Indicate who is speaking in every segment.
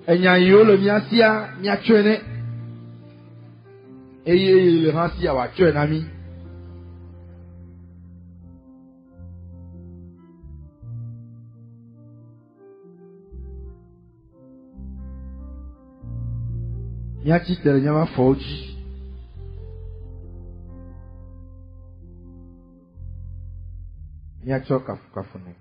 Speaker 1: Enyayo le miasia miachene. Eye le ransia wa tchenami. Miachi tel nyama fauji. Miacho kafune.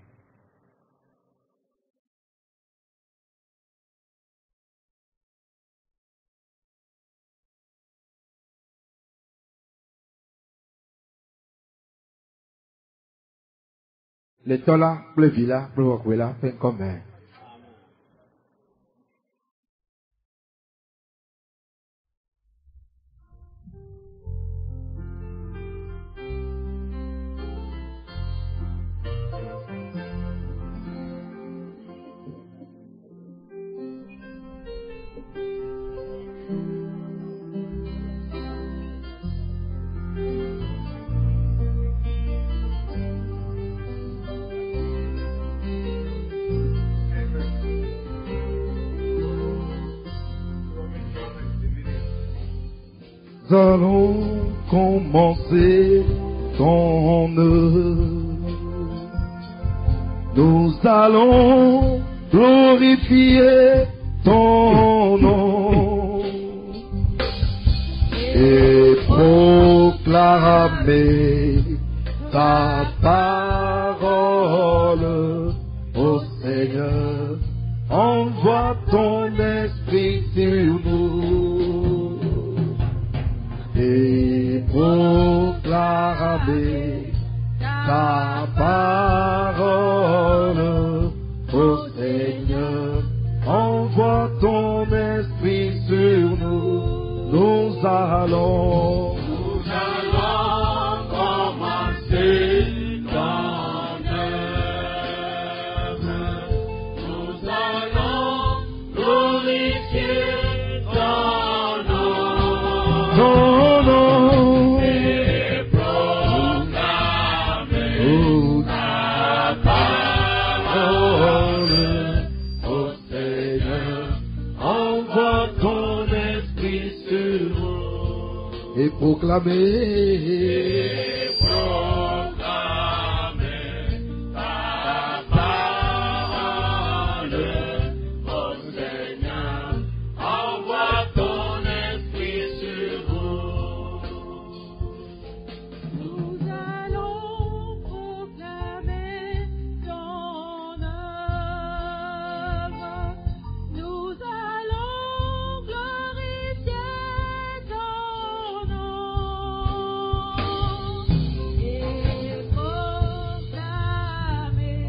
Speaker 1: Les tola, le villa, le wakwela, pen comme. Nous allons commencer ton œuvre. Nous allons glorifier ton nom et proclamer ta parole, ô Seigneur. Envoie ton esprit sur nous et proclamer ta parole, ô Seigneur. Envoie ton esprit sur nous. Nous allons commencer ton œuvre. Nous allons glorifier ton nom et proclamer ta parole, ô Seigneur. Envoie ton esprit sur nous et proclamer ta parole, ô Seigneur. Envoie ton esprit sur nous.
Speaker 2: Nous allons proclamer ton œuvre. Nous allons glorifier ton nom et proclamer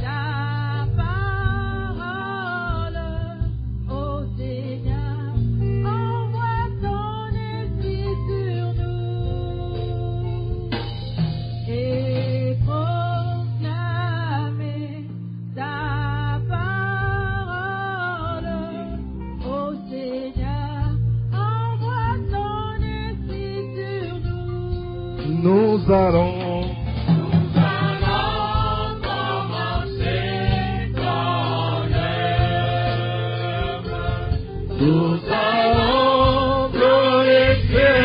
Speaker 2: ta parole, ô Seigneur. Envoie ton esprit sur nous et proclamer ta parole, ô Seigneur. Envoie ton esprit sur nous.
Speaker 1: nous allons
Speaker 2: commencer ton œuvre.
Speaker 1: nous allons glorifier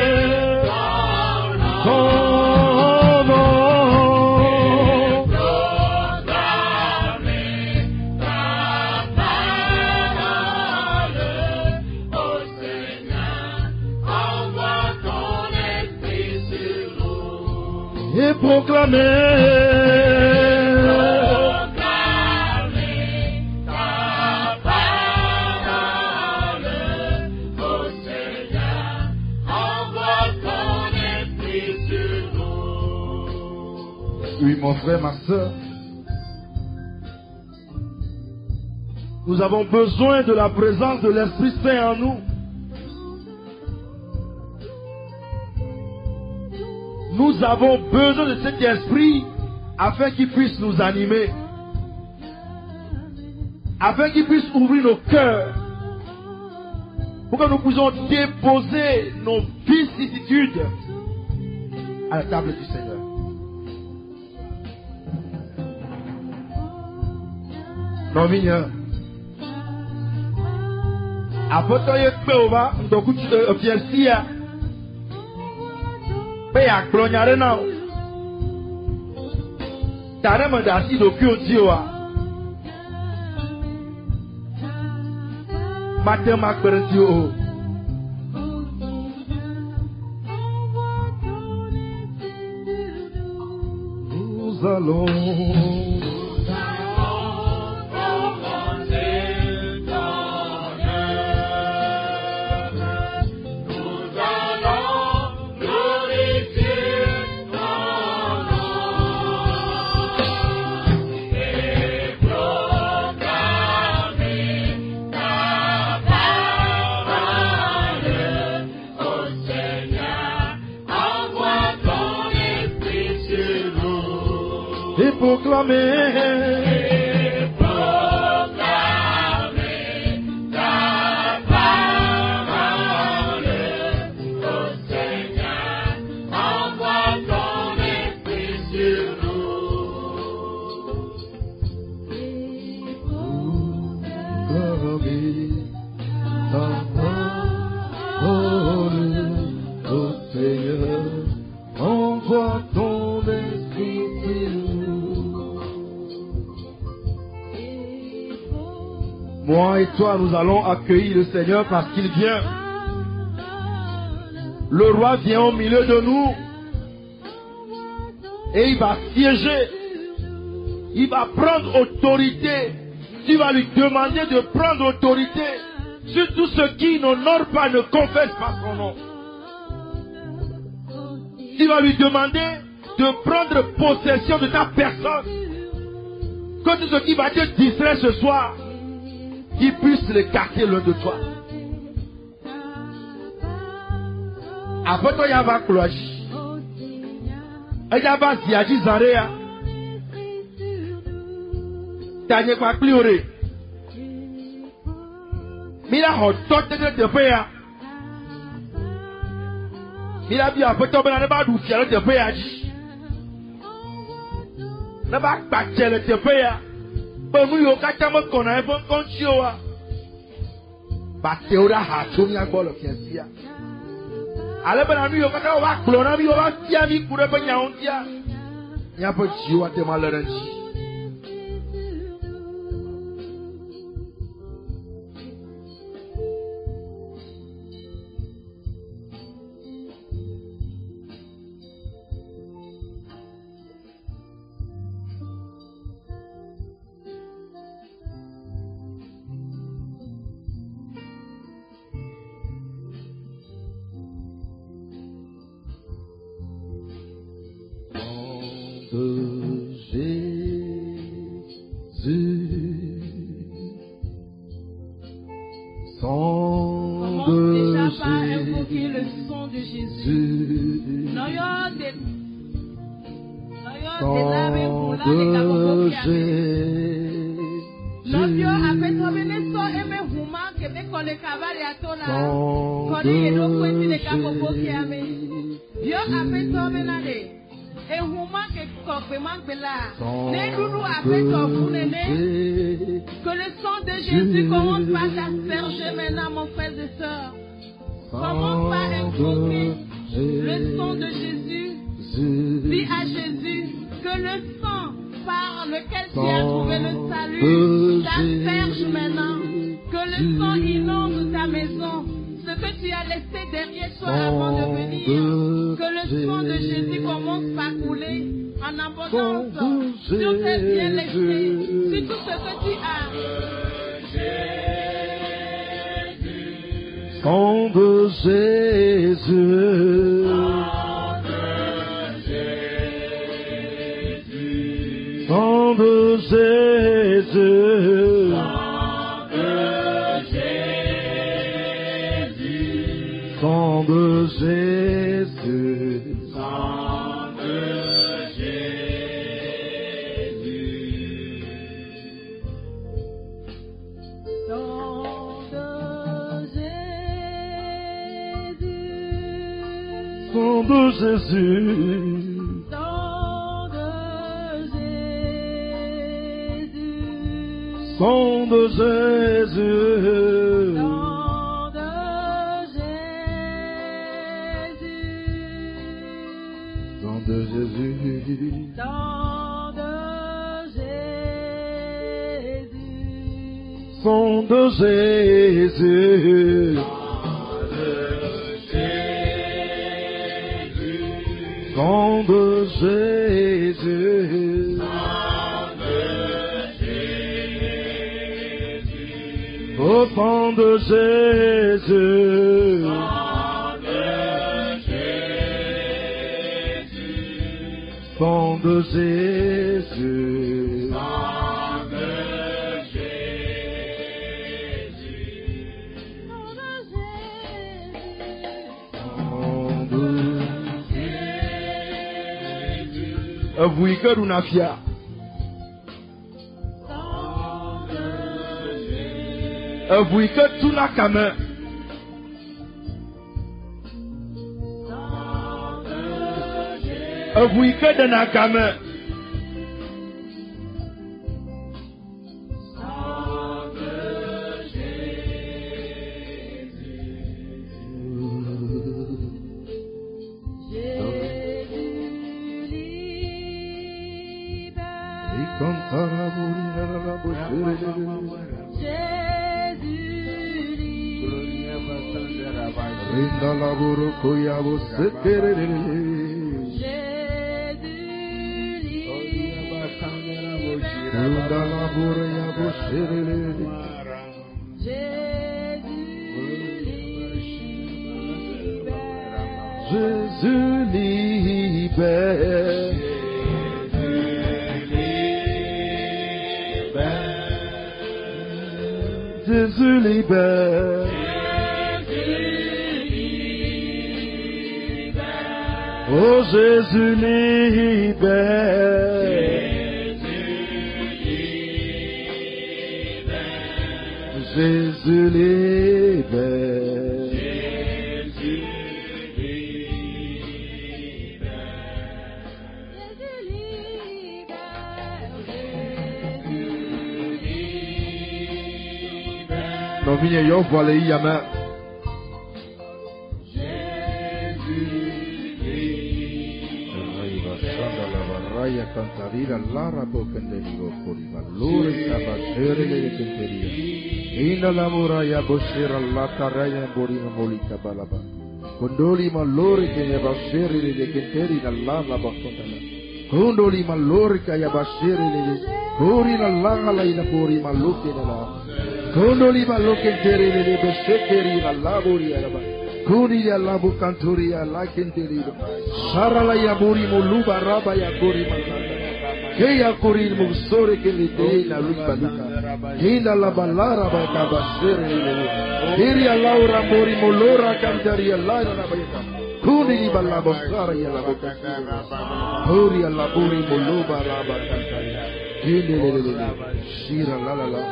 Speaker 1: ton nom
Speaker 2: Proclamer ta parole, ô Seigneur. Envoie ton esprit sur nous.
Speaker 1: et proclamer
Speaker 2: Proclamer ta parole, ô Seigneur. Envoie ton esprit sur nous.
Speaker 1: Oui, mon frère, ma soeur, nous avons besoin de la présence de l'Esprit Saint en nous. Nous avons besoin de cet esprit afin qu'il puisse nous animer, afin qu'il puisse ouvrir nos cœurs, pour que nous puissions déposer nos vicissitudes à la table du Seigneur. Non, Vigneur. Apoto ye peova ndoku fielsia. Pe aklonyare na. Tare me dasi do kyo diwa. Mate makberedio. Nous allons proclamer
Speaker 2: ta parole au Seigneur, envoie ton esprit sur nous.
Speaker 1: Proclamer ta parole au Seigneur, envoie ton esprit sur nous. Moi et toi, nous allons accueillir le Seigneur parce qu'il vient. Le roi vient au milieu de nous et il va siéger. Il va prendre autorité. Tu vas lui demander de prendre autorité sur tout ce qui n'honore pas, ne confesse pas son nom. Tu vas lui demander de prendre possession de ta personne. Que tout ce qui va te distraire ce soir, qu'il puisse l'écarter loin de toi. Après toi, il y a un cloche. Il y a un ziaji zarea. Tanya kwa pliore. Mira hotote de tepea. Mira bi après toi, ben ba du fialo tepea ji. Na ba kpachele tepea. Nous yo kachama kona evon konchioa. Bateura hatumi agbolo kiasia. Ale bana nu yo kata wa klona bi wa tia mi kure ba nyaontia. Nya po jiwa te malerenji.
Speaker 3: Que le sang de Jésus commence par t'asperger maintenant, mon frère et soeur. Commence par invoquer le sang de Jésus. Dis à Jésus que le sang par lequel tu as trouvé le salut t'asperge maintenant. Que le sang inonde ta maison. Ce que tu as laissé derrière toi avant de venir. Que le sang de Jésus commence par couler en abondance sur tes biens laissés, sur tout ce que tu as.
Speaker 1: Sang de Jésus, sang de Jésus, sang de Jésus, sang de Jésus, sang de Jésus, Jésus.
Speaker 3: Sang de Jésus.
Speaker 1: Sang de Jésus. Sang de Jésus. Au sang de Jésus. Sang de Jésus. Avuika runafia. Avuika tunakame. Avuika danakame. Jésus libère. Jésus libère. Oh Jésus libère. Jésus libère. Non vigne yo voile yama. Raya cantarira lara bocandeligo cori valore sabatere le canteria. Ina la muraya boshira la taraya borino molika balaba. Condoli malore che ne bashere le canteri dalla bacontala. Condoli malore che ya bashere le cori la la ina cori maluke la. Condoli maluke tere le besekeri la labori alaba. Kuni ya labu kanturi ya lakenteri. Sarala ya buri muluba raba ya kori malaka. Keya kori musore ke le te na lubalika. Kina la balara ba kabasere le. Kiri ya laura buri molora kantari ya la na bayaka. Kuni di balabo sara ya labu kantari. Kori ya laburi muluba raba kantari. Kini le le. Shira la la la.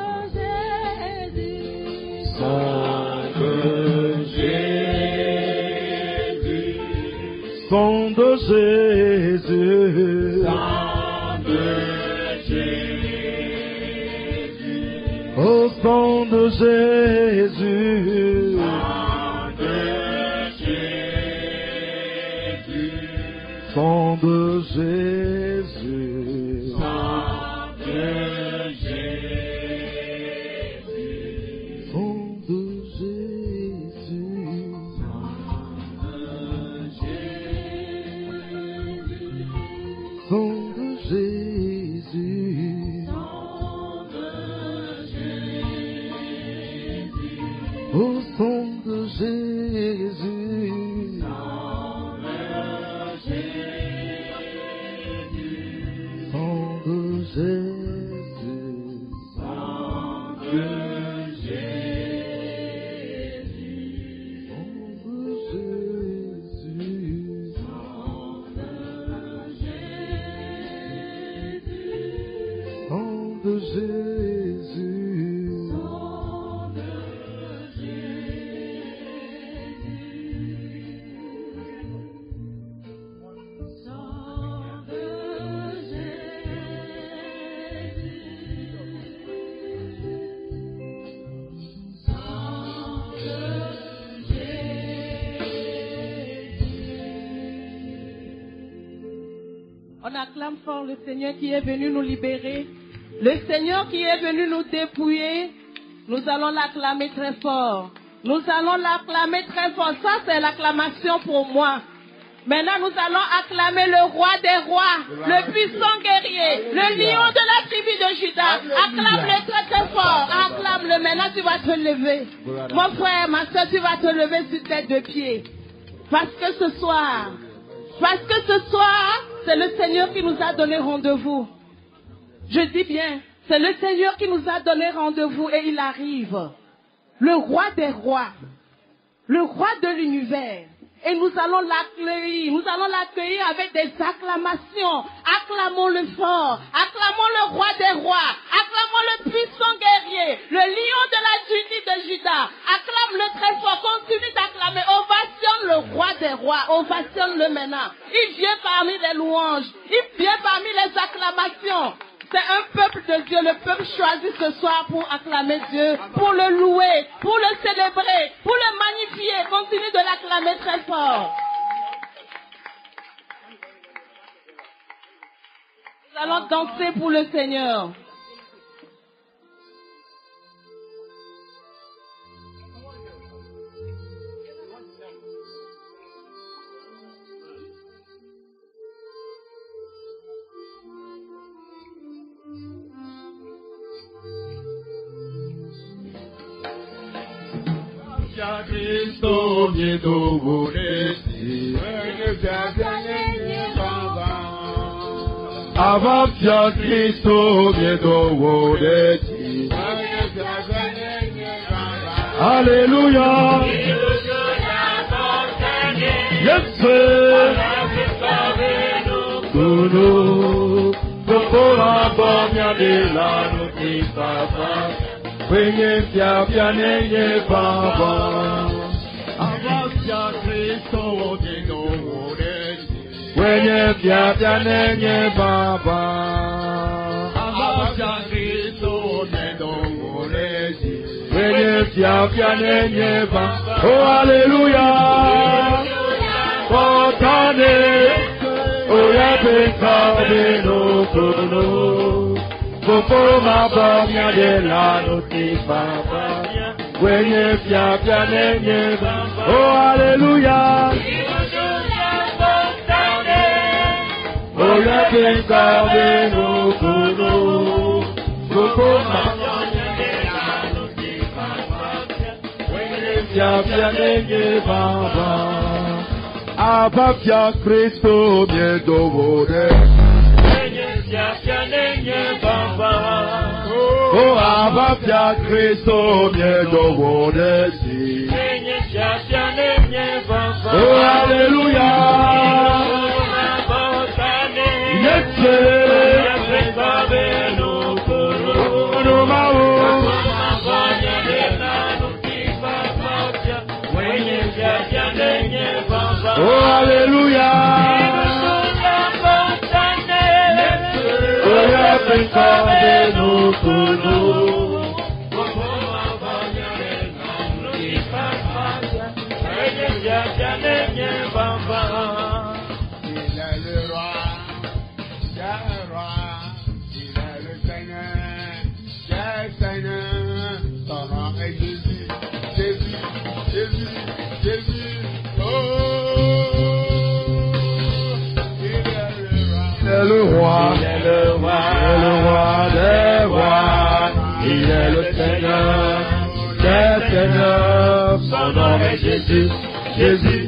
Speaker 1: Sang de Jésus. Au sang de Jésus. Sang de Jésus.
Speaker 3: On acclame fort le Seigneur qui est venu nous libérer. Le Seigneur qui est venu nous dépouiller. Nous allons l'acclamer très fort. Nous allons l'acclamer très fort. Ça, c'est l'acclamation pour moi. Maintenant, nous allons acclamer le roi des rois, le puissant guerrier, le lion de la tribu de Juda. Acclame-le très très fort. Acclame-le. Maintenant, tu vas te lever. Mon frère, ma soeur, tu vas te lever sur tes deux pieds. Parce que ce soir, c'est le Seigneur qui nous a donné rendez-vous. Je dis bien, c'est le Seigneur qui nous a donné rendez-vous et il arrive. Le roi des rois, le roi de l'univers. Et nous allons l'accueillir avec des acclamations. Acclamons-le fort, acclamons le roi des rois, acclamons le puissant guerrier, le lion de la tribu de Juda. Acclame-le très fort, continue d'acclamer, ovationne le roi des rois, ovationne-le maintenant. Il vient parmi les louanges, il vient parmi les acclamations. C'est un peuple de Dieu, le peuple choisi ce soir pour acclamer Dieu, pour le louer, pour le célébrer, pour le magnifier. Continue de l'acclamer très fort. Nous allons danser pour le Seigneur.
Speaker 2: Cristo miedo voresti, Avapia Cristo miedo voresti. Alléluia. Yes, sir. Guru, Popora Bomia de la Nutipapa. Wenye pia nenye baba, Avapia Cristo miedo voresti. Wenye pia nenye baba, Avapia Cristo miedo voresti. Wenye pia nenye baba. Oh Alléluia. Potane, oya pekade no kono. Popo mabamia de la noti papa. Wenye pia nenye baba. Oh Alléluia. Oya pekade no kono. Popo mabamia de la noti papa. Wenye pia nenye baba. Avapia Cristo miedo voresti. Oh, Avapia Cristo miedo voresti. Oh, Alléluia. Yes, oh, Alléluia. Oya pekade no kono. Il est le roi, le roi, il est le Seigneur, son nom est Jésus, Jésus, Jésus, Jésus. Le roi, il est le roi des rois, il est le Seigneur des seigneurs, son nom est Jésus, Jésus,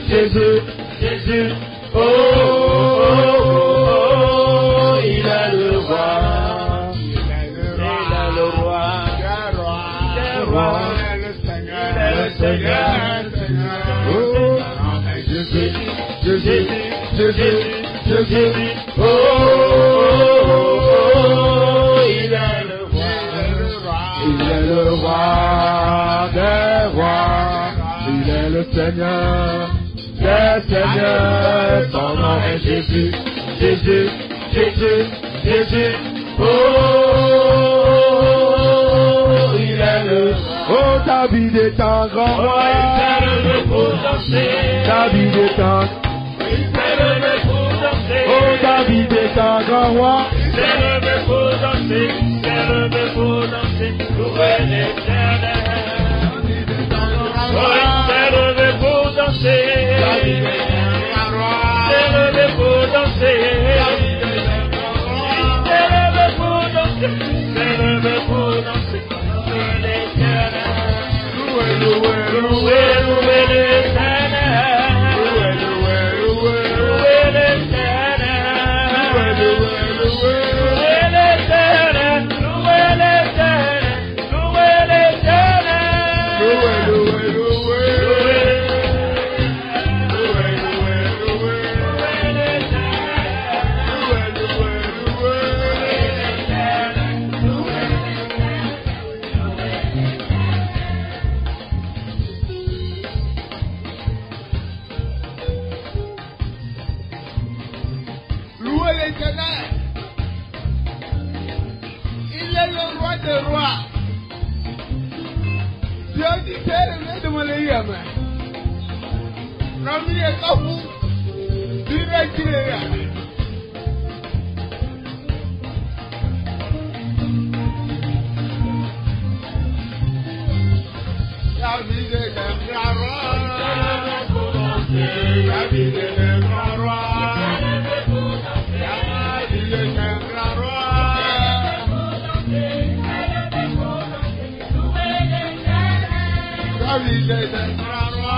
Speaker 2: Jésus, Jésus, oh, oh, oh, oh, il est le roi, des rois, il est le Seigneur, oh, Jésus, Jésus, Jésus, Jésus, oh, oh, oh, il est le roi des rois, il est le Seigneur des seigneurs, son nom est Jésus, Jésus, Jésus, Jésus, oh, il est le oh, David est un grand roi, David est un oh, David est un grand roi.
Speaker 4: s'est levé pour danser, s'est levé pour danser, louer l'Éternel. Oui, s'est levé pour danser, s'est levé pour danser, s'est levé pour danser, s'est levé pour danser, louer l'Éternel. Louer, louer, louer, louer l'Éternel. Louer, louer, louer, louer l'Éternel. Louer, louer, louer, louer l'Éternel. Louer l'Éternel. Louer l'Éternel.
Speaker 2: Louer, louer, louer.
Speaker 5: Louez l'Éternel. Il est le roi des rois. Dieu dit Père, de me le dire. Rami est comme vous. Dieu est tiré. La vie est un grand roi. La vie est un grand roi. David est un grand roi.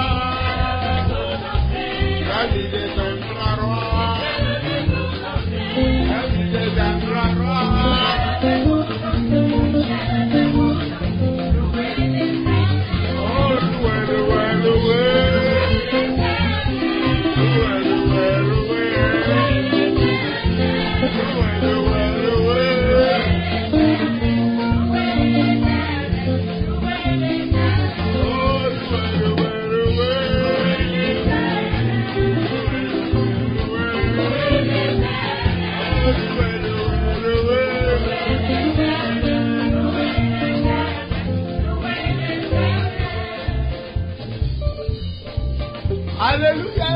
Speaker 5: David est un grand roi. David est un grand roi. Oh, loué, loué, loué. Loué, loué, loué. Loué, loué, loué. Alléluia.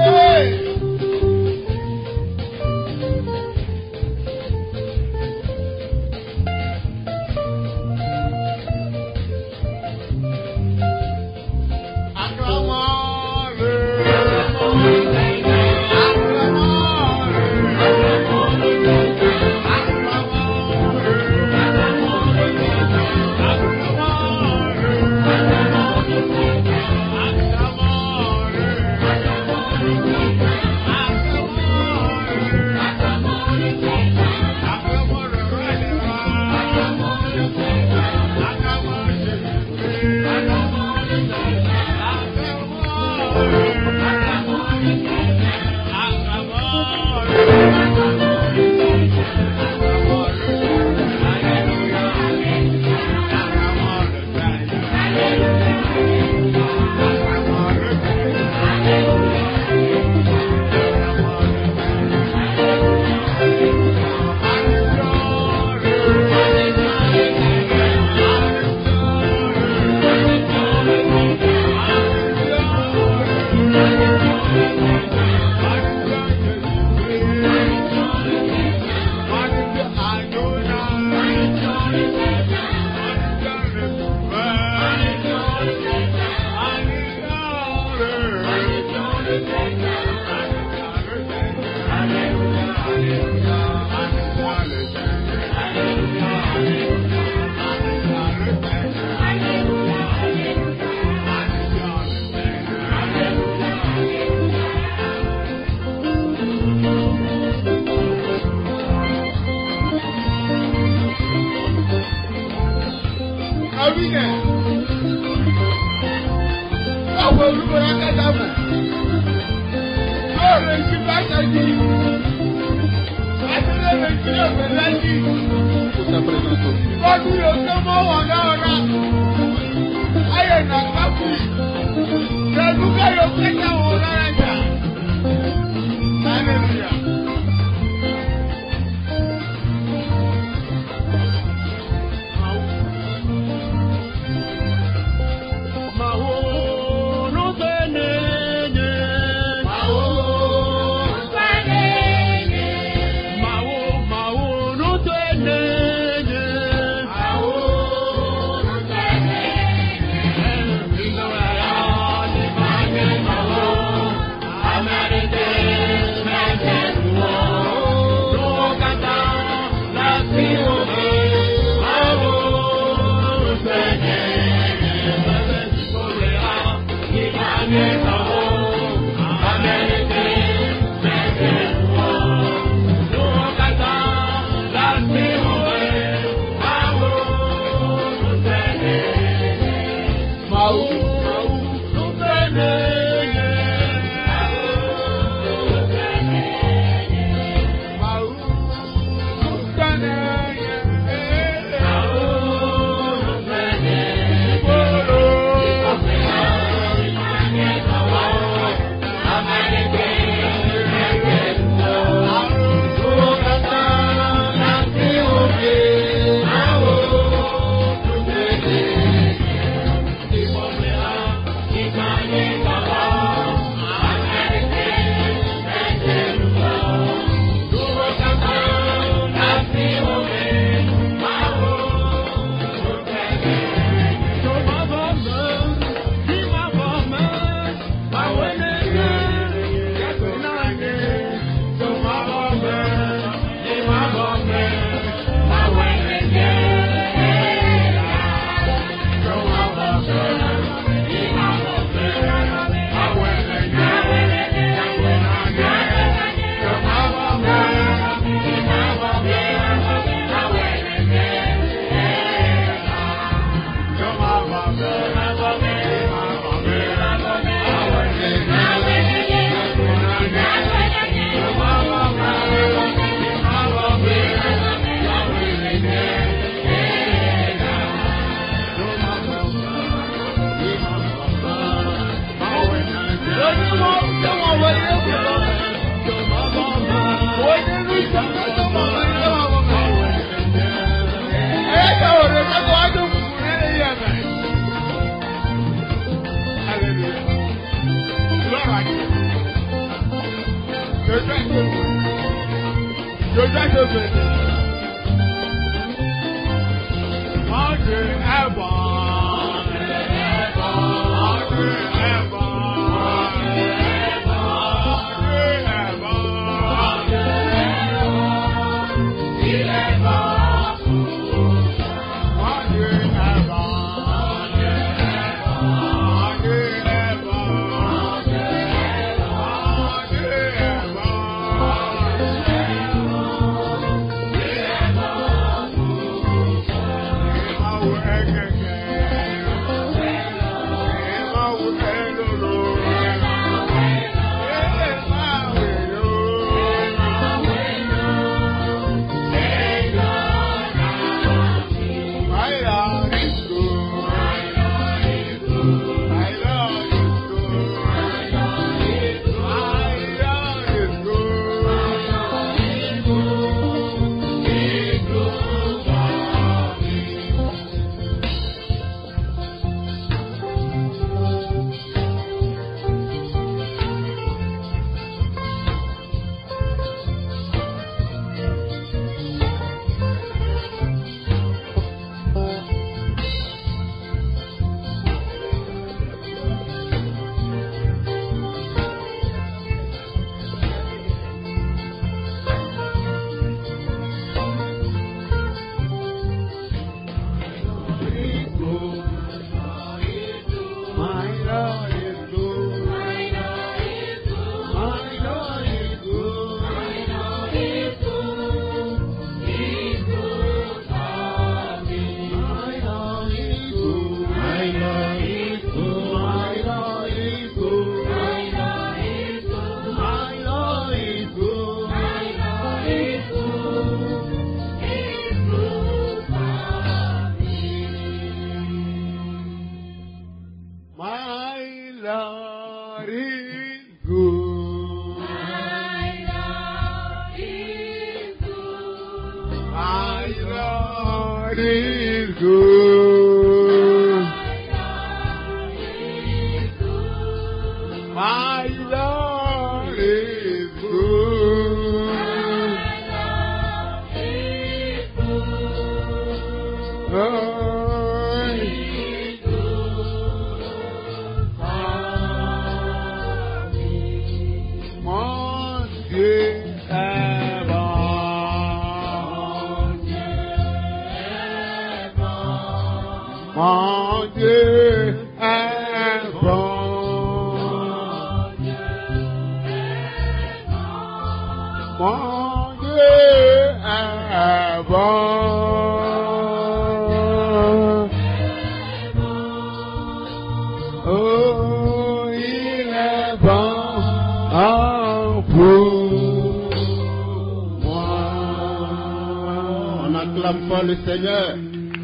Speaker 2: Le Seigneur,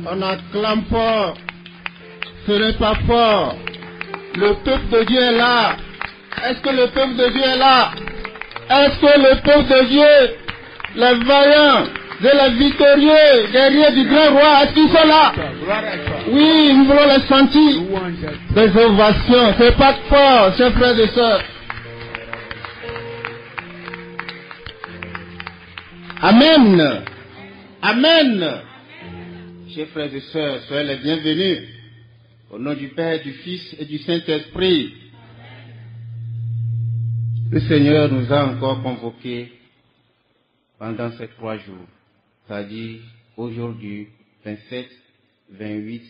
Speaker 2: on acclame fort, ce n'est pas fort. Le peuple de Dieu est là. Est-ce que le peuple de Dieu est là? Est-ce que le peuple de Dieu, les vaillants, les victorieux, guerriers du grand roi, est-ce qu'ils sont là? Oui, nous voulons les sentir. Des ovations, c'est pas fort, chers frères et sœurs. Amen. Amen. Chers frères et sœurs, soyez les bienvenus. Au nom du Père, du Fils et du Saint-Esprit. Le Seigneur nous a encore convoqués pendant ces 3 jours. C'est-à-dire aujourd'hui, 27, 28,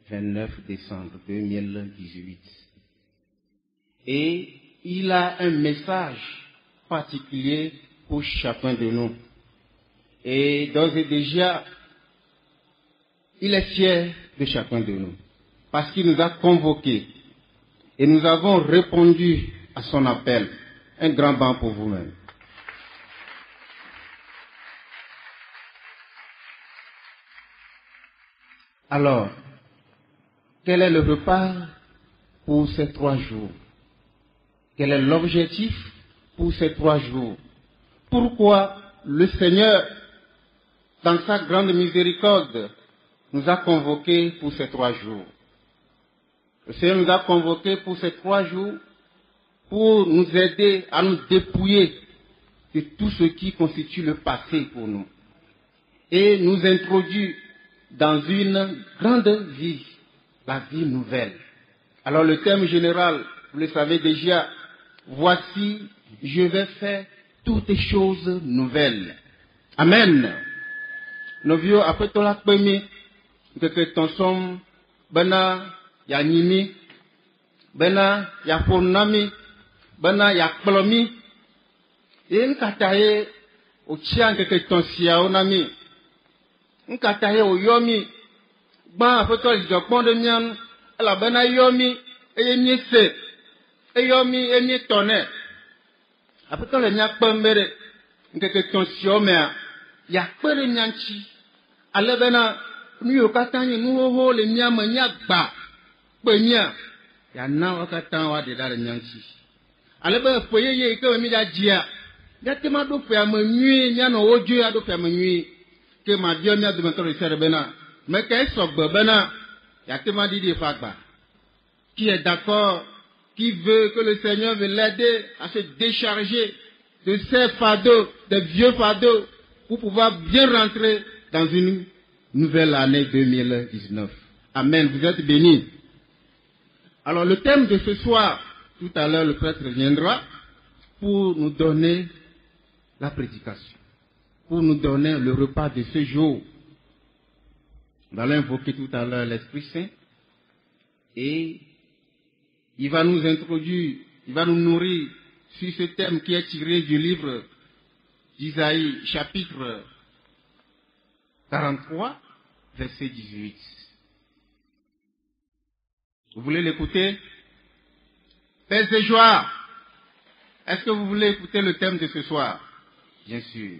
Speaker 2: 29 décembre 2018. Et il a un message particulier pour chacun de nous. Et d'ores et déjà, il est fier de chacun de nous. Parce qu'il nous a convoqués. Et nous avons répondu à son appel. Un grand banc pour vous-même. Alors, quel est le repas pour ces 3 jours? Quel est l'objectif pour ces 3 jours? Pourquoi le Seigneur, dans sa grande miséricorde, nous a convoqués pour ces 3 jours? Le Seigneur nous a convoqués pour ces 3 jours pour nous aider à nous dépouiller
Speaker 6: de tout ce qui constitue le passé pour nous et nous introduit dans une grande vie, la vie nouvelle. Alors le thème général, vous le savez déjà, voici, je vais faire toutes choses nouvelles. Amen. Nos vieux, après tout la première, que ton somme, bana, ya nimi, bana, ya fonami, bana, ya plomi, et une kataye, au tien que ton sia onami, une kataye au yomi, ban, après toi, je prends de mian, la bana yomi, et mi se, et yomi, et mi tonne. Après toi, le mian pembere, que ton siomea, ya pere mianchi, ale bana, nous y katani nous ho le nyama nyagba penya ya na wakatan wa de dare nyanchi ale ba foye ye ke mi da dia ya te ma do fe amanwi nya no ojo ya do fe amanwi ke ma dio mi adu mentoro sere bena me ke sogbe bena ya te ma di fagba qui est d'accord, qui veut que le Seigneur veut l'aider à se décharger de ces fardeaux, des vieux fardeaux pour pouvoir bien rentrer dans une nouvelle année 2019. Amen. Vous êtes bénis. Alors le thème de ce soir, tout à l'heure le prêtre viendra pour nous donner la prédication, pour nous donner le repas de ce jour. Nous allons invoquer tout à l'heure l'Esprit Saint et il va nous introduire, il va nous nourrir sur ce thème qui est tiré du livre d'Isaïe, chapitre 43, verset 18. Vous voulez l'écouter? Paix et joie. Est-ce que vous voulez écouter le thème de ce soir? Bien sûr.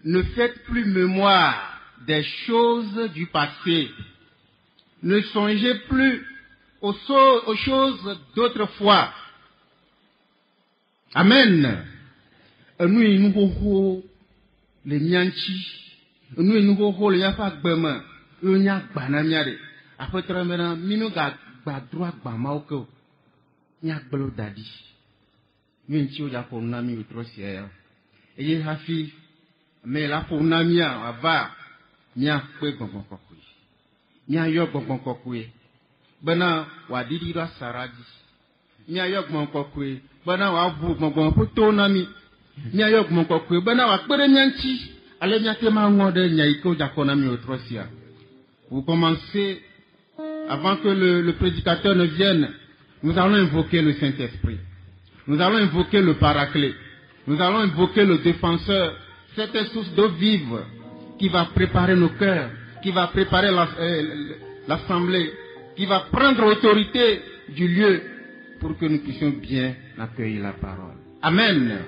Speaker 6: Ne faites plus mémoire des choses du passé. Ne songez plus aux choses d'autrefois. Amen. Nous nous les mianchi. Nous nous avons les affaires nous n'y a pas de après tremblement nous avons droit à maoko n'y a pas d'adi nous n'y a pas de nami utrosier et y a fi mais la pour nami ava n'y a pas de bon kokui n'y a yo bon kokui bana wa didira saradi n'y a yo bon kokui bana wa bu bon poto nami n'y a yo bon kokui bana wa pere nyanchi. Vous commencez, avant que le prédicateur ne vienne, nous allons invoquer le Saint-Esprit. Nous allons invoquer le Paraclet. Nous allons invoquer le Défenseur, cette source d'eau vive qui va préparer nos cœurs, qui va préparer l'assemblée, qui va prendre autorité du lieu pour que nous puissions bien accueillir la parole. Amen.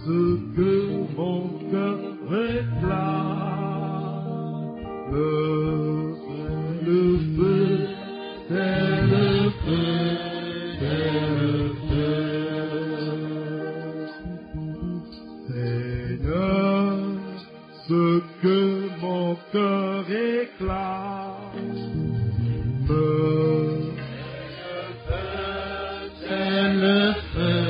Speaker 2: Ce que mon cœur réclame, c'est le feu, c'est le feu, c'est le feu. Seigneur, ce que mon cœur réclame, c'est le feu.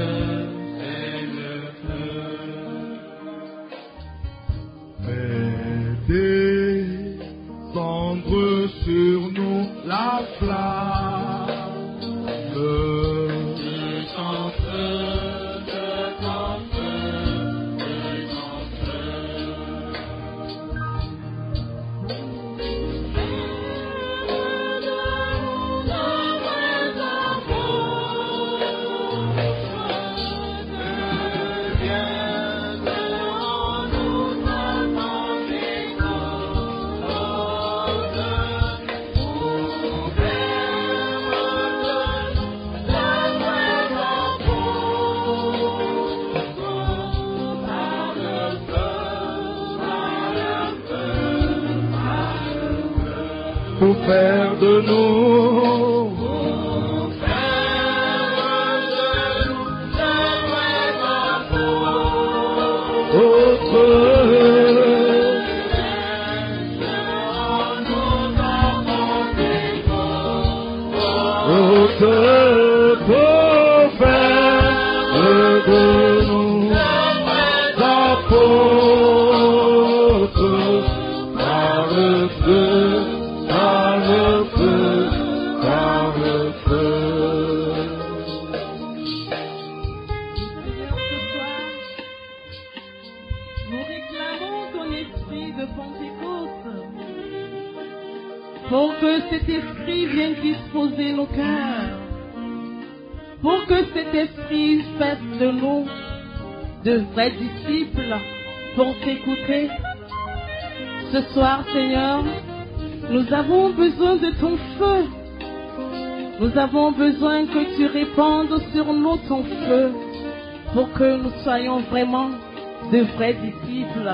Speaker 2: Descendre sur nous la flamme de ton feu, de ton feu, de ton feu. Pour faire de nous, autre
Speaker 3: pour que cet esprit vienne disposer nos cœurs, pour que cet esprit fasse de nous de vrais disciples pour t'écouter. Ce soir, Seigneur, nous avons besoin de ton feu. Nous avons besoin que tu répandes sur nous ton feu pour que nous soyons vraiment de vrais disciples.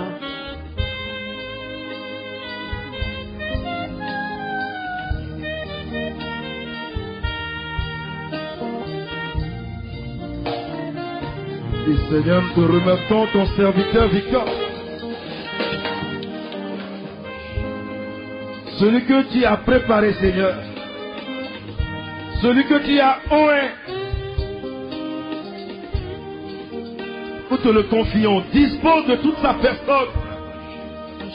Speaker 1: Et Seigneur, nous te remettons ton serviteur Victor. Celui que tu as préparé, Seigneur. Celui que tu as oint. Nous te le confions. Dispose de toute sa personne.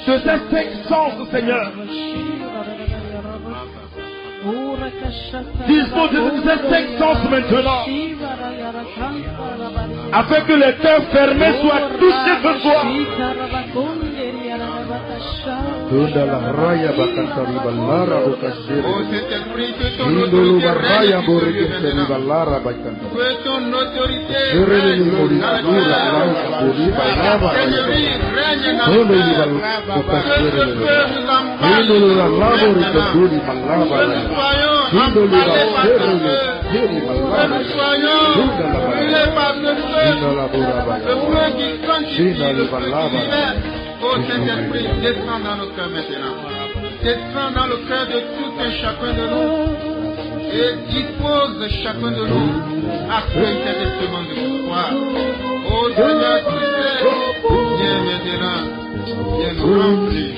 Speaker 1: De ses 5 sens, Seigneur. Dispose de ces 5 sens maintenant. Afin que les cœurs fermés soient touchés ce soir.
Speaker 6: Oh Saint-Esprit, que ton autorité règne sur ce lieu maintenant. Que ton autorité règne dans la Seigneurie règne dans le cœur. Que ce feu nous emballe maintenant. Que nous soyons emballés par ce feu. Que nous soyons brûlés par ce feu. Le feu qui sanctifie, le feu qui libère. Oh Saint-Esprit, descends dans nos cœurs maintenant. Descends dans le cœur de tout un chacun de nous. Et dispose chacun de nous à accueillir cet instrument de ce soir. Oh Seigneur, tu sais, viens maintenant, viens nous remplir.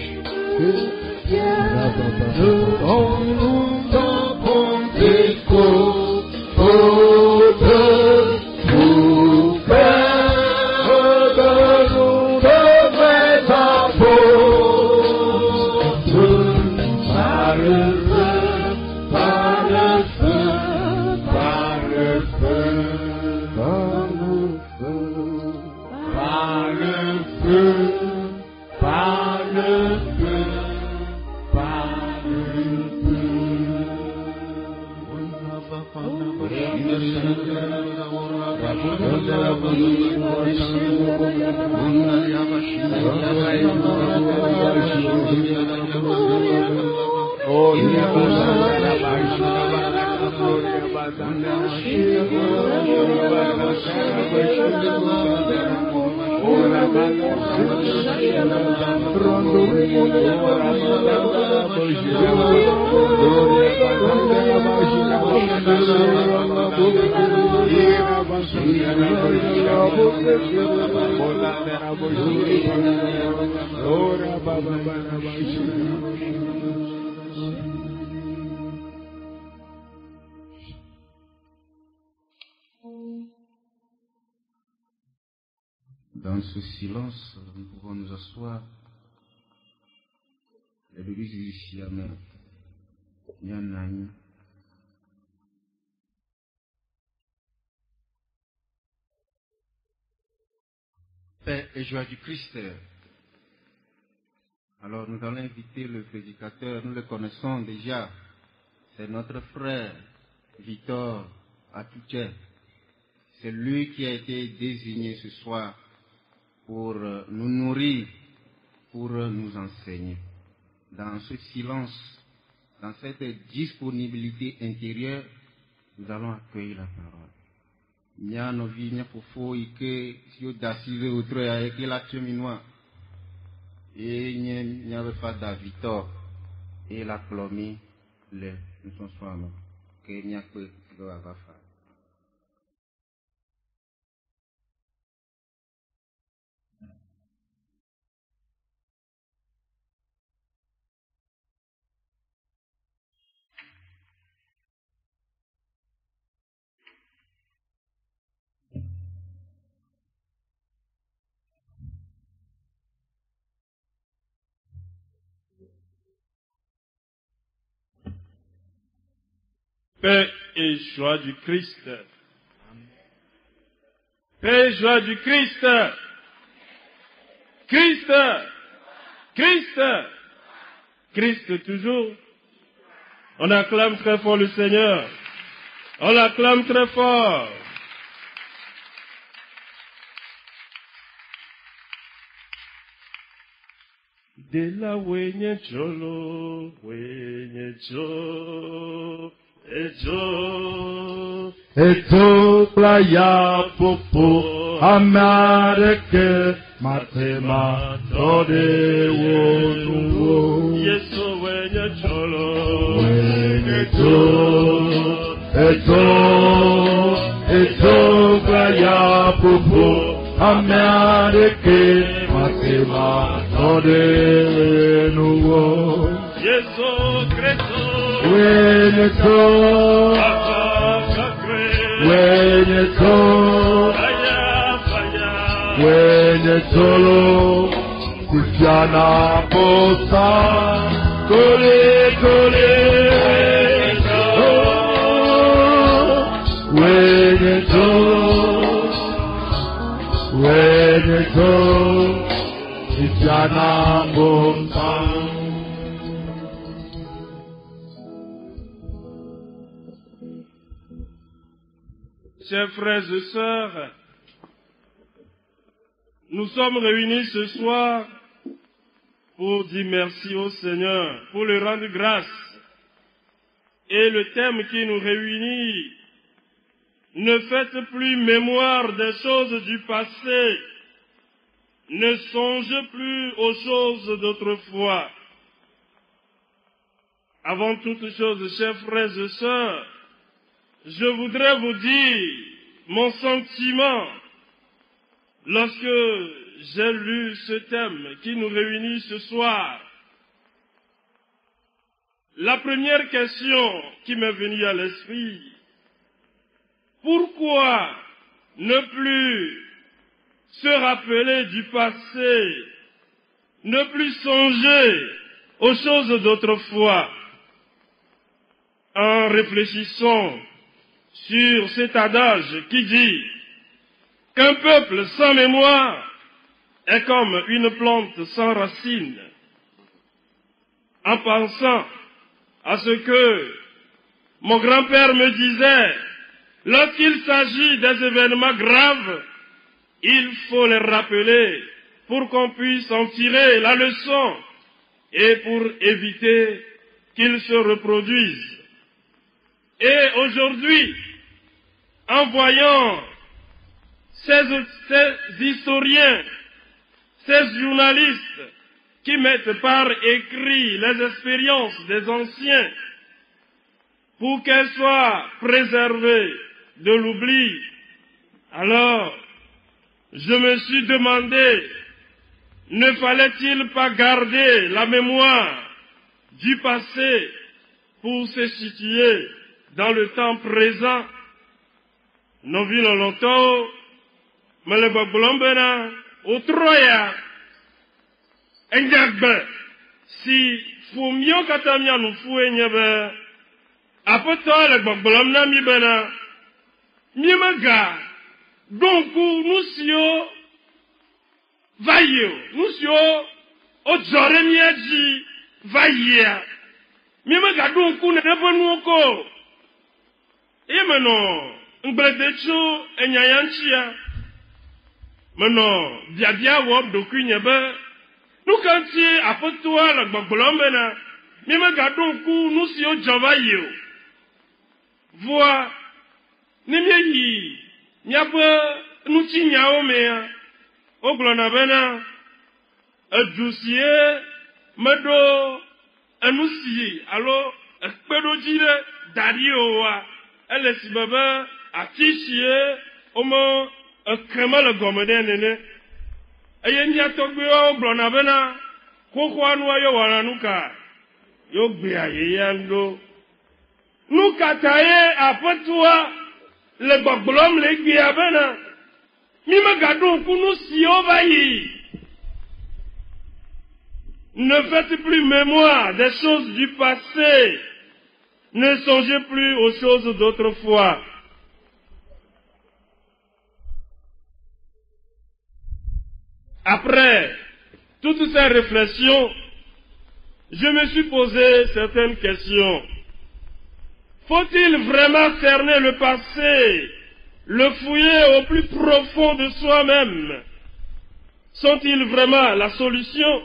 Speaker 6: Dans ce silence, nous pouvons nous asseoir. L'église ici, Amen. Paix et joie du Christ. Alors nous allons inviter le prédicateur, nous le connaissons déjà. C'est notre frère Victor Atouché. C'est lui qui a été désigné ce soir pour nous nourrir, pour nous enseigner. Dans ce silence, dans cette disponibilité intérieure, nous allons accueillir la parole. Nyano vi nyafofo ike sio dasive outre ya eke la cheminois et nyave fa Victor et la plomi le nous sommes souvent que nyakwe go avafa.
Speaker 4: Paix et joie du Christ. Paix et joie du Christ. Christ. Christ. Christ toujours. On acclame très fort le Seigneur. On l'acclame très fort. De la wenye cholo, wenye cho, echo.
Speaker 2: Eto playa popo amareke matema tode wonuwo.
Speaker 4: Yeso wenye cholo,
Speaker 2: Wenye cho, eto playa popo amareke matema tode wonuwo.
Speaker 4: Yeso creso,
Speaker 2: Wenye cho,
Speaker 4: Papa sacré,
Speaker 2: wenye cho,
Speaker 4: Faya, Faya,
Speaker 2: wenye solo, Tiziana Posa, Cole, Cole, wenye cho, Tiziana Posa.
Speaker 4: Chers frères et sœurs, nous sommes réunis ce soir pour dire merci au Seigneur, pour lui rendre grâce. Et le thème qui nous réunit, ne faites plus mémoire des choses du passé, ne songez plus aux choses d'autrefois. Avant toute chose, chers frères et sœurs, je voudrais vous dire mon sentiment lorsque j'ai lu ce thème qui nous réunit ce soir. La première question qui m'est venue à l'esprit, pourquoi ne plus se rappeler du passé, ne plus songer aux choses d'autrefois? En réfléchissant sur cet adage qui dit qu'un peuple sans mémoire est comme une plante sans racines. En pensant à ce que mon grand-père me disait, lorsqu'il s'agit des événements graves, il faut les rappeler pour qu'on puisse en tirer la leçon et pour éviter qu'ils se reproduisent. Et aujourd'hui, en voyant ces historiens, ces journalistes qui mettent par écrit les expériences des anciens pour qu'elles soient préservées de l'oubli, alors je me suis demandé, ne fallait-il pas garder la mémoire du passé pour se situer dans le temps présent? Nous vivons longtemps, mais le Babylone, au Troya, Ndiagbe, si Fumio Katamia nous fouet, après toi, le Babylone n'a mis bena, Miemaga, donc nous sions, vaillés, nous sions, au Joremiaji, vaillés, Miemaga, donc nous n'avons pas nous encore. Et maintenant, Ngbedecho enyayanchia. Maintenant, biabia wob dokunyebe. Nous kantie apotoa la gbagbolambena. Mime gadonku nous si o javayo. Voix. Nimye yi. Nyabe nous ti nyao mea. Oglona bena. Adjusie. Medo. Anusi. Alo. Ekpedo jire. Dario wa. Elle est si bébé, à Tichier, au moins, un crémel le gommeden nene. Et y a une atogbe au blonabena, quoi noyo wananuka. Yo bia yando. Nous kataye après toi, le bablom le biabena. Mime gadon nous si ovayi. Ne faites plus mémoire des choses du passé. Ne songez plus aux choses d'autrefois. Après toutes ces réflexions, je me suis posé certaines questions. Faut-il vraiment cerner le passé, le fouiller au plus profond de soi-même? Sont-ils vraiment la solution?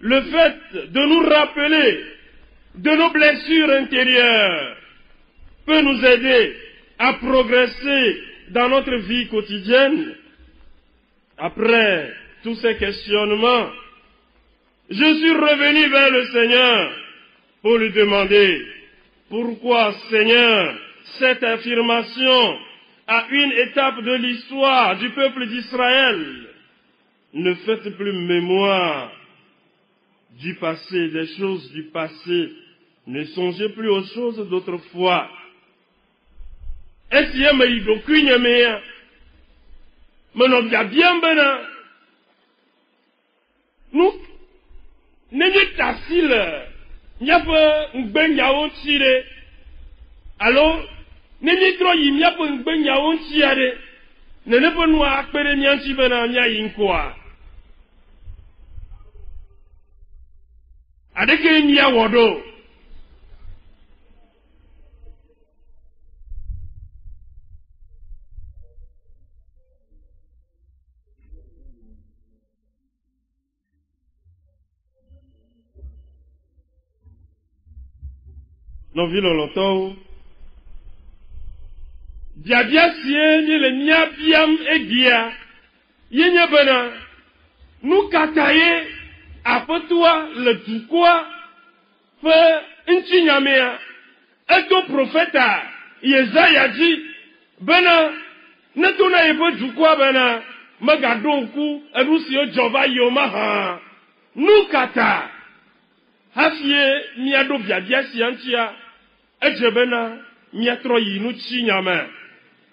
Speaker 4: Le fait de nous rappeler de nos blessures intérieures peut nous aider à progresser dans notre vie quotidienne. Après tous ces questionnements, je suis revenu vers le Seigneur pour lui demander pourquoi, Seigneur, cette affirmation à une étape de l'histoire du peuple d'Israël. Ne faites plus mémoire du passé, des choses du passé. Ne songez plus aux choses d'autrefois. Est-ce que me yido kunya meya? Meno bia bien bena. Nous, nenye tasile, nyape ngbenyawo tire. Alors, nenye tro yi nyape ngbenyawo tire. Nene pe nou akpere nyanchi bena nya yinkwa. Adeke nya wodo. Non vilo longtemps. Diabia sien ni le nyabiam egia. Yenya bena. Nous kataye apotwa le tukwa fe inchinyamea. Eto profeta Yesaya dit bena netona ebo tukwa bena magadonku erusio jova yomaha. Nous kata hafie miado biabia siantia ejebena miatro yi nuchi nyame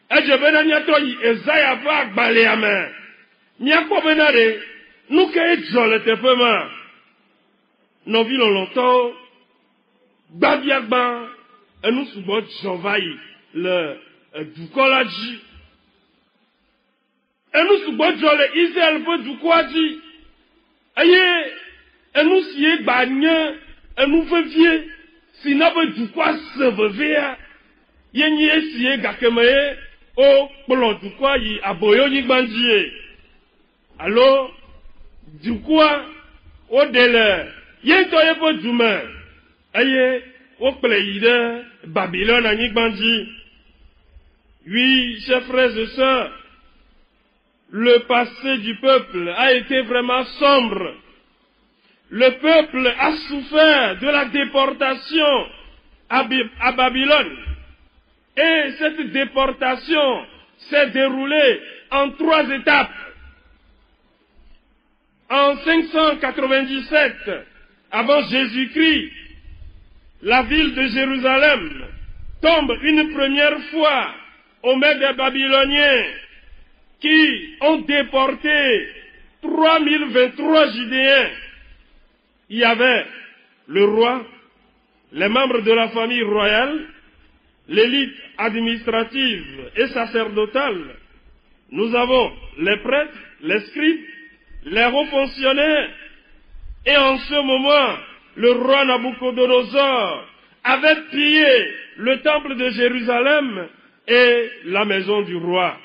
Speaker 4: ejebena miatro yi Ezaya va gbaleame miako bena re nuke ejole tefema non vi longtemps gbabiagba enu subo jovai le dukolaji enu subo jole Israël pe dukwaji aye enu sie gbanye enu vevie si na be dukwa sevevea yenye sie gakemeye o kplo dukwa yi aboyo nyigbanjie alo dukwa o dele yento yepo dume aye o kple yi de Babylone anyigbanji. Oui, chers frères et sœurs, le passé du peuple a été vraiment sombre. Le peuple a souffert de la déportation à Babylone. Et cette déportation s'est déroulée en 3 étapes. En 597, avant Jésus-Christ, la ville de Jérusalem tombe une première fois aux mains des Babyloniens qui ont déporté 3023 Judéens. Il y avait le roi, les membres de la famille royale, l'élite administrative et sacerdotale. Nous avons les prêtres, les scribes, les hauts fonctionnaires. Et en ce moment, le roi Nabuchodonosor avait pillé le temple de Jérusalem et la maison du roi.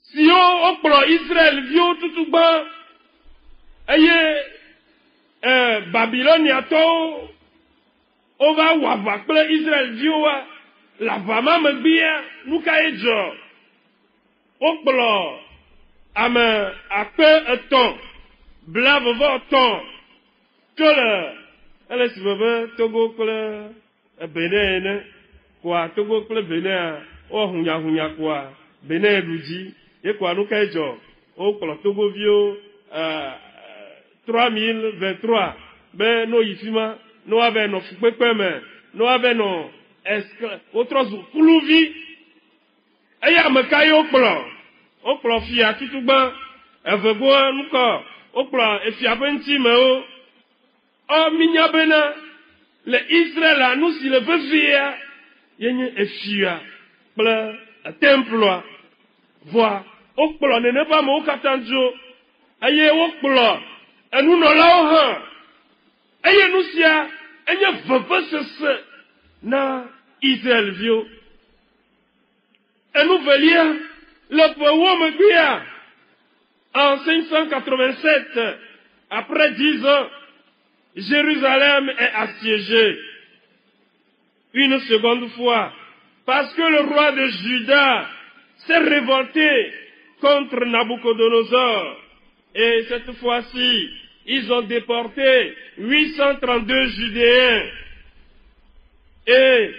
Speaker 4: Si on prend Israël, vieux tout bas, Babylone yato on va wava kple Israël vioa la vama megbia nuka edzo o kplo ame akpe eton blavevɔ tɔn tso le ele si bebe Togo kple Benin ene koa Togo kple Benin o hunyahunya koa Benin ɖudzi ye koa nuka edzo o kplo Togoviwo 3023 ben no yifima no ave no fukpekpeme no ave no otrozu kuluvi eya meka yo okplo fia tutugba evego nuko okplo efia benti me o minya bena le Israël nous si le vevia yenye efia ple temple voix okplo ne pas mo katanjo aye okplo et nous n'allons eye nu sia enye vevesese na Israël vio. Enouvelia le poème Guia en 587, après 10 ans, Jérusalem est assiégée. Une seconde fois, parce que le roi de Juda s'est révolté contre Nabucodonosor. Et cette fois-ci, ils ont déporté 832 Judéens. Et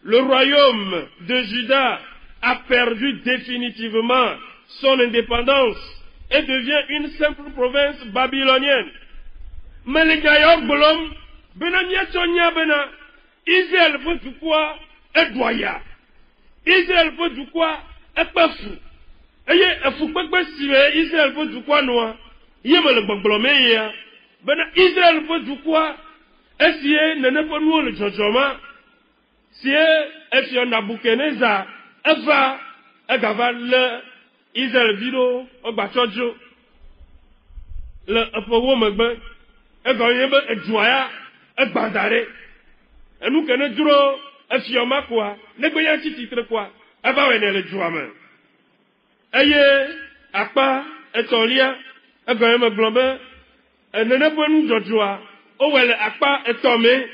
Speaker 4: le royaume de Juda a perdu définitivement son indépendance et devient une simple province babylonienne. Mais les gaillons bolom, benania tonya bena, Israël veut du quoi est doya. Israël veut du quoi est pas fou. Et fou pas si Israël veut du quoi noir. Yema le bolomé ya. Bena Israël veut du quoi est si n'est pas nous le jugement. Si est sur Nabucodonosor, Eva, Egava Israël vido, Obachojo, le Apowo Magbe, Egoyebe, Edjoya, Ebandare. Et nous connaissons Duro, Efioma quoi, Negoya titre quoi, Eva Wene le Djoamen. Eye, Akpa, Etolia, Egoyeme Glombe, et Neneponu Jojoa, Owele Akpa Etome,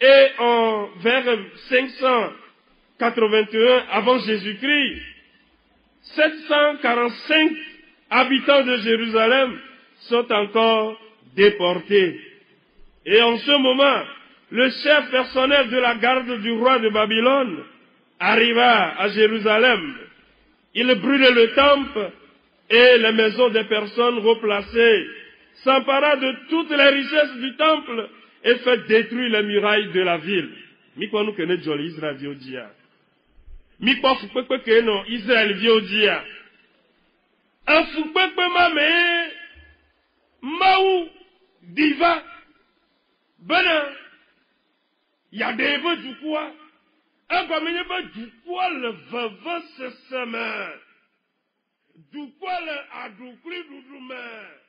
Speaker 4: et vers 581 avant Jésus-Christ, 745 habitants de Jérusalem sont encore déportés. Et en ce moment, le chef personnel de la garde du roi de Babylone arriva à Jérusalem. Il brûlait le temple et les maisons des personnes replacées, s'empara de toutes les richesses du temple et fait détruire les murailles de la ville. Mikwa nous connaît joli Israël viodia. Mikwa fukpekpe ke non Israël viodia. Un fukpekpe mame maou diva. Bena yadeve du quoi? Un gomenye ba du quoi le veve se semain. Du quoi le adoukli doudoumen.